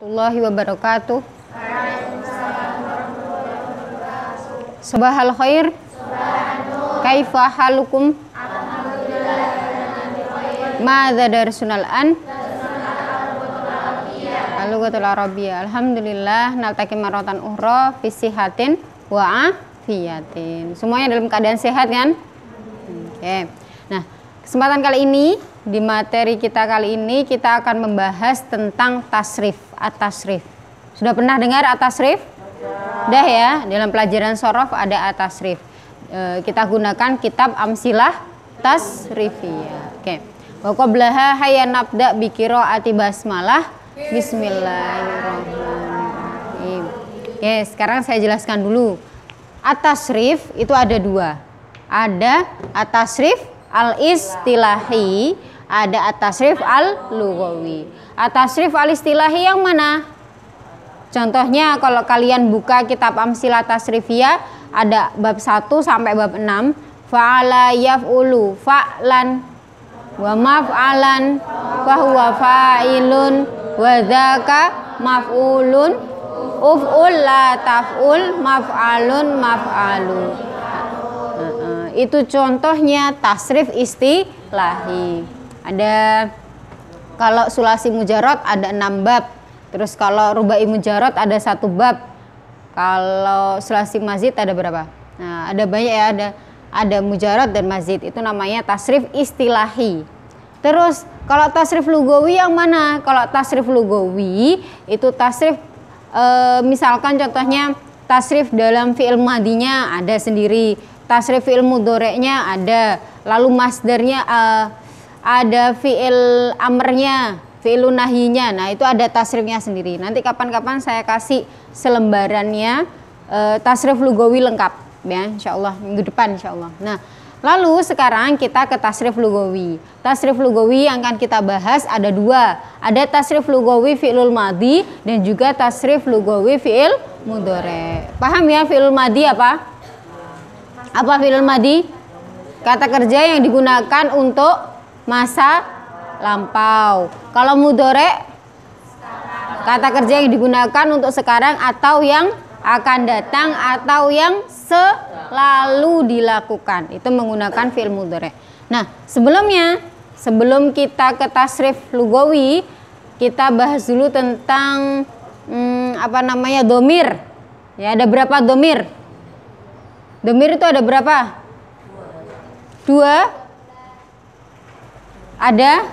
Warahmatullahi wabarakatuh. Sabahal khair. Kaifa halukum? Madza darsunal an? Al-lughatul arabiyyah. Alhamdulillah naltaqi marratan ukhra fi sihatin wa afiyatin. Semuanya dalam keadaan sehat kan? Oke. Nah, kesempatan kali ini di materi kita kali ini kita akan membahas tentang tasrif, at-tasrif. Sudah pernah dengar at-tasrif? Udah ya, dalam pelajaran shorof ada at-tasrif. Kita gunakan kitab Amsilah Tasrifiyah. Oke. Wa qablaha hayya nabda bi qiraati basmalah. Bismillahirrahmanirrahim. Oke, sekarang saya jelaskan dulu. At-tasrif itu ada dua. Ada at-tasrif al-istilahi, ada at-tasrif al-lughawi. At-tasrif al-istilahi yang mana? Contohnya kalau kalian buka kitab Amsilah Tasrifiyah ada bab 1 sampai bab 6. Fa'ala yaf'ulu fa'lan wa maf'alan fahuwa fa'ilun wa dzaka maf'ulun uf'ul la taf'ul maf'alun maf'alu. Itu contohnya tasrif istilahi. Ada kalau sulasi mujarrad ada 6 bab. Terus kalau rubai mujarrad ada 1 bab. Kalau sulasi mazid ada berapa? Nah, ada banyak ya, ada mujarrad dan mazid. Itu namanya tasrif istilahi. Terus kalau tasrif lugawi yang mana? Kalau tasrif lugawi itu tasrif misalkan contohnya tasrif dalam fi'il madinya ada sendiri. Tasrif fi'il mudhoreknya ada, lalu masdarnya ada, fi'il amrnya, fi'il nahyinya. Nah, itu ada tasrifnya sendiri. Nanti kapan-kapan saya kasih selembarannya tasrif lugawi lengkap ya, insyaallah minggu depan insyaallah. Nah, lalu sekarang kita ke tasrif lugawi. Tasrif lugawi yang akan kita bahas ada 2. Ada tasrif lugawi fi'il madi dan juga tasrif lugawi fi'il mudhorek. Paham ya fi'il madi apa? Apa fi'il madi? Kata kerja yang digunakan untuk masa lampau. Kalau mudhorek, kata kerja yang digunakan untuk sekarang atau yang akan datang atau yang selalu dilakukan. Itu menggunakan fi'il mudhorek. Nah, sebelum kita ke tasrif lugawi, kita bahas dulu tentang domir. Ya, ada berapa domir? Domir itu ada berapa? 2. Ada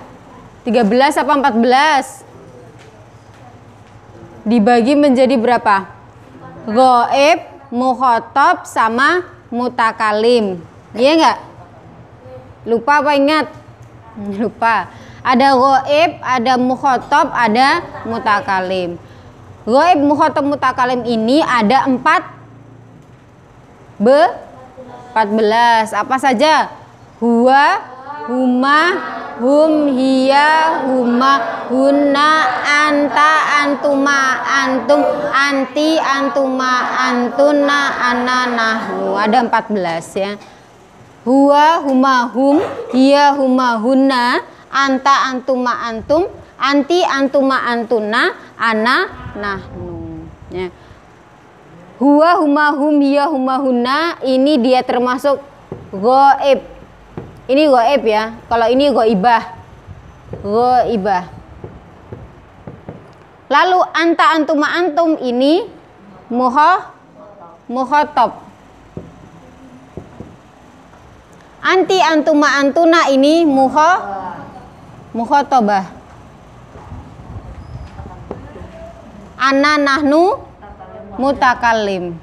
13 apa 14? Dibagi menjadi berapa? Ghaib, mukhatab sama mutakalim. Iya enggak? Lupa apa ingat? Lupa. Ada ghaib, ada mukhatab, ada mutakalim. Ghaib, mukhatab, mutakalim ini ada 14. Apa saja? Huwa, huma, hum, hiya, huma, hunna, anta, antuma, antum, anti, antuma, antuna, ana, nahnu. Ada 14 ya. Huwa, huma, hum, hiya, huma, hunna, anta, antuma, antum, anti, antuma, antuna, ana, nahnu. Ya. Huwa, huma, hum, hiya, huma, hunna, ini dia termasuk ghaib. Ini ghaib ya. Kalau ini ghaibah. Ghaibah. Lalu anta, antuma, antum ini mukhatab. Anti, antuma, antuna ini mukhatabah. Ana, nahnu mutakalim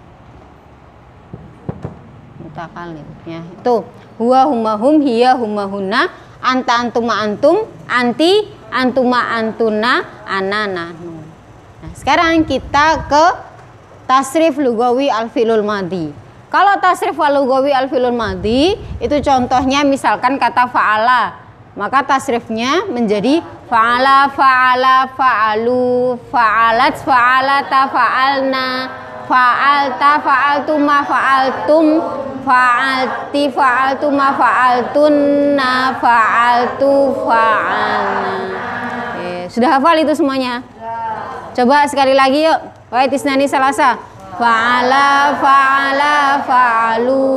ya. Itu huwa, huma, hum, hiya, huma, hunna, anta, antuma, antum, anti, antuma, antuna, ana, nahnu. Nah, sekarang kita ke tasrif lugawi al-fi'lul madi. Kalau tasrif lugawi al-fi'lul madi itu contohnya misalkan kata fa'ala, maka tasrifnya menjadi fa'ala, fa'ala, fa'alu, fa'alat, fa'alata, fa'alna, fa'alta, fa'altuma, fa'altum, fa'alti, fa'altuma, fa'altunna, fa'altu, fa'alna. Sudah hafal itu semuanya? Coba sekali lagi yuk. Wahid isnani salasa. Fa'ala fa'ala fa'alu.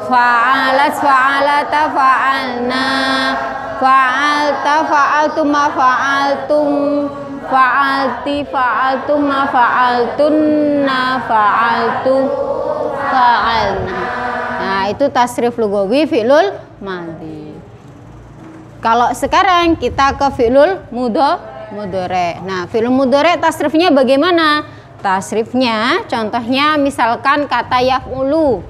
Fa'alat fa'alata fa'alna. Fa'alta fa'altuma fa'altum. Fa'alti fa'altuma fa'altunna. Fa'altu fa'alna. Nah, itu tasrif lugawi fi'lul madhi. Kalau sekarang kita ke fi'lul mudhari'. Nah, fi'lul mudhari' tasrifnya bagaimana? Tasrifnya contohnya misalkan kata yaf'ulu.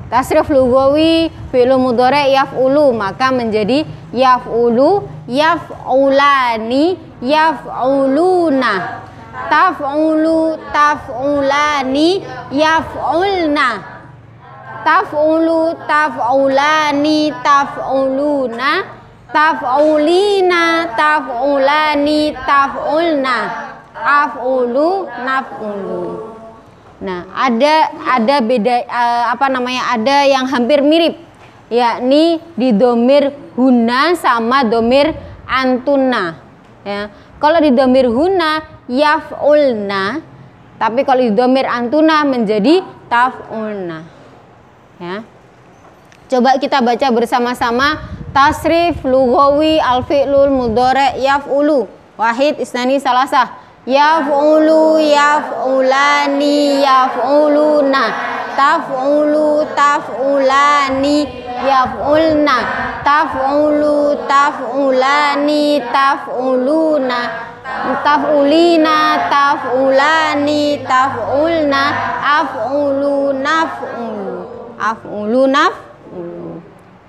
Tasrif lugawi fi'lul mudhari' yaf'ulu, maka menjadi yaf'ulu, yaf'ulani, yaf'uluna. Taf'ulu, taf'ulani, yaf'ulna. Taf'ulu, taf'ulani, taf'uluna. Taf'ulina, taf'ulani, taf'ulna. Af'ulu, naf'ulu. Nah, ada beda ada yang hampir mirip, yakni di domir huna sama domir antuna. Ya. Kalau di domir huna yaf'ulna, tapi kalau di domir antuna menjadi taf'ulna. Ya. Coba kita baca bersama-sama tasrif lugawi al-fi'lul mudhari' yaf'ulu. Wahid isnani salasah. Yaf'ulu, yaf'ulani, yaf'uluna. Taf'ulu, taf'ulani, yaf'ulna. Taf'ulu, taf'ulani, taf'uluna. Taf'ulina, taf'ulani, taf'ulna. Af'ulu, naf'ulu. Af'ulu, naf'ulu.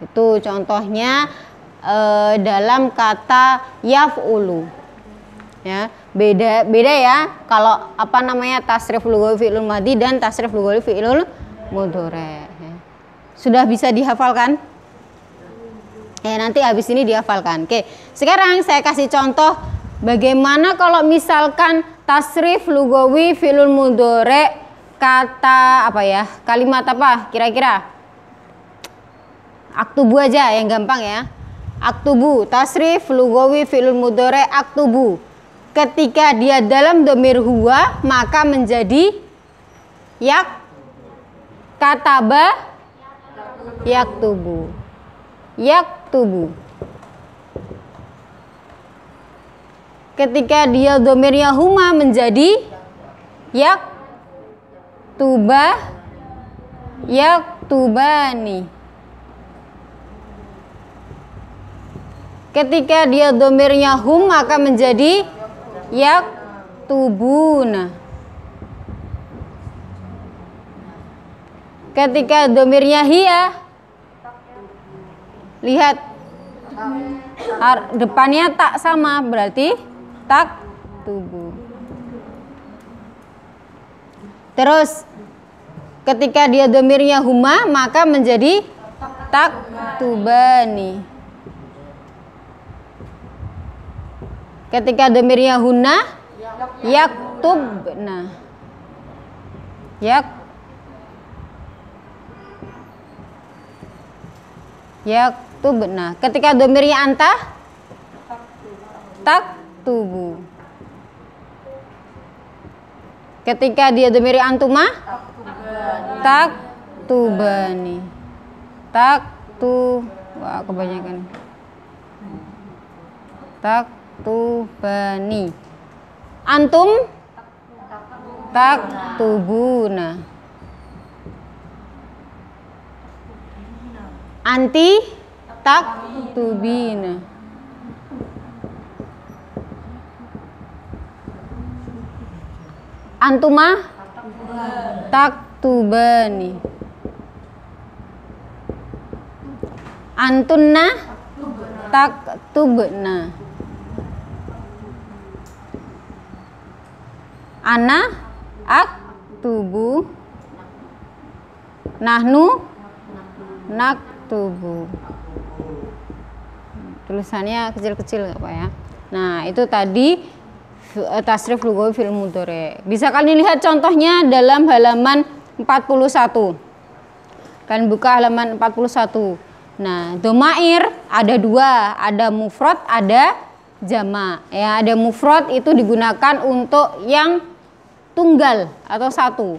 Itu contohnya dalam kata yaf'ulu. Ya, beda ya kalau tasrif lugawi fi'lul madhi dan tasrif lugawi fi'lul mudhari'. Ya. Sudah bisa dihafalkan? Ya, nanti habis ini dihafalkan. Oke, sekarang saya kasih contoh bagaimana kalau misalkan tasrif lugawi fi'lul mudhari' kata kalimat apa kira-kira? Aktubu aja yang gampang ya. Aktubu, tasrif lugawi fi'lul mudhari' aktubu. Ketika dia dalam domir huwa maka menjadi kataba, yaktubu. Yaktubu. Ketika dia domirnya huma menjadi yaktuba, yaktubani. Ketika dia domirnya hum maka menjadi yaktubuna. Ketika domirnya hiya, lihat depannya tak sama, berarti tak tubuh. Terus ketika dia domirnya huma maka menjadi tak tubani. Ketika domirnya huna yaktubna. Yaktubna. Ketika domirnya anta taktubu. Ketika dia domirnya antuma taktubani. Wah, kebanyakan. Taktubani. Antum taktubuna. Anti taktubina. Antuma taktubani. Antunna taktubna. Ana aktubu. Nahnu naktubu. Tulisannya kecil-kecil nggak apa ya. Nah, itu tadi tasrif lugawi fil mudhari'. Bisa kalian lihat contohnya dalam halaman 41. Kalian buka halaman 41. Nah, domair ada dua, ada mufrad, ada jamak. Ya, ada mufrad itu digunakan untuk yang tunggal atau satu.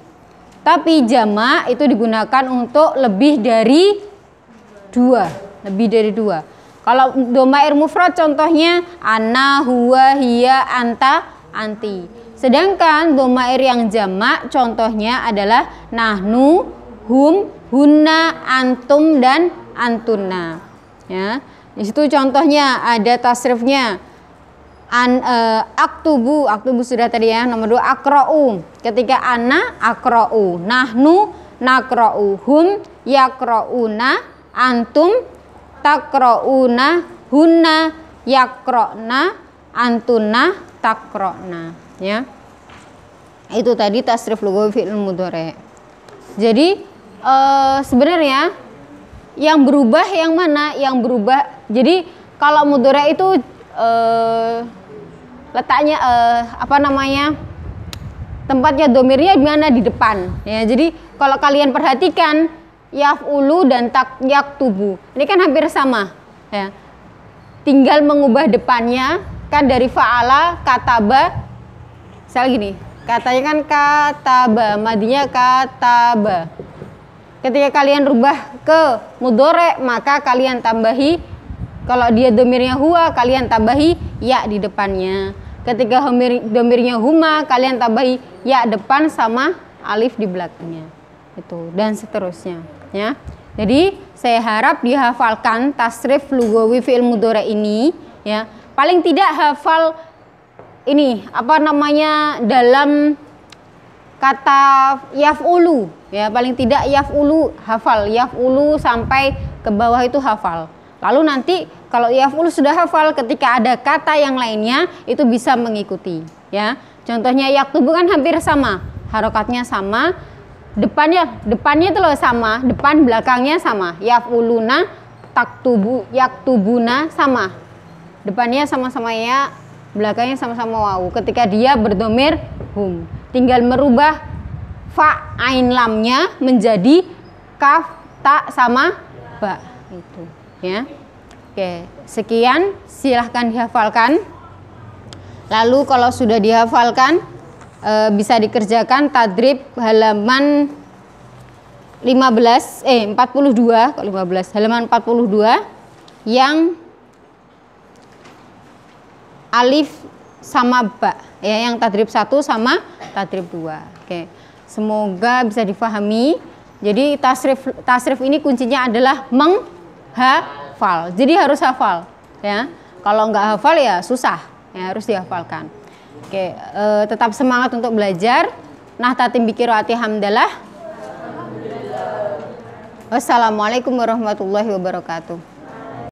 Tapi jamak itu digunakan untuk lebih dari dua, lebih dari dua. Kalau domair mufrad contohnya ana, huwa, hiya, anta, anti. Sedangkan domair yang jamak contohnya adalah nahnu, hum, hunna, antum, dan antunna. Ya, di situ contohnya ada tasrifnya. Aktubu sudah tadi ya. Nomor 2 akra'u. Ketika ana akra'u, nahnu nakra'u, hum yakra'una, antum takra'una, hunna yakra'na, antunna takra'na. Ya, itu tadi tasrif lughawi fi'il mudhari'. Jadi sebenarnya yang berubah yang mana? Yang berubah, jadi kalau mudhari' itu letaknya tempatnya domirnya di mana? Di depan. Ya, jadi kalau kalian perhatikan yaf'ulu dan yaktubu ini kan hampir sama. Ya, tinggal mengubah depannya kan dari fa'ala, kataba. Misalnya gini, katanya kan kataba, madinya kataba. Ketika kalian rubah ke mudhari' maka kalian tambahi, kalau dia domirnya huwa kalian tambahi ya di depannya. Ketika domirnya huma kalian tambahi ya depan sama alif di belakangnya. Itu dan seterusnya ya. Jadi saya harap dihafalkan tasrif lughawi fi'il mudhari' ini ya. Paling tidak hafal ini dalam kata yaf'ulu ya, paling tidak yaf'ulu hafal, yaf'ulu sampai ke bawah itu hafal. Lalu nanti kalau yaf'ulu sudah hafal, ketika ada kata yang lainnya itu bisa mengikuti ya. Contohnya yaktubu kan hampir sama, harokatnya sama, depannya itu loh sama, depan belakangnya sama. Yaf'uluna, taktubu, yaktubuna sama, depannya sama-sama ya, belakangnya sama-sama wawu. Ketika dia berdomir hum, tinggal merubah fa ain lamnya menjadi kaf ta sama ba itu ya. Oke, sekian, silahkan dihafalkan. Lalu kalau sudah dihafalkan bisa dikerjakan tadrib halaman 42 halaman 42 yang alif sama ba ya, yang tadrib 1 sama tadrib 2. Oke, semoga bisa difahami. Jadi tasrif ini kuncinya adalah menghafal. Jadi harus hafal ya. Kalau nggak hafal ya susah ya, harus dihafalkan. Oke, tetap semangat untuk belajar. Nah, tatim biqiraati hamdalah. Wassalamualaikum warahmatullahi wabarakatuh.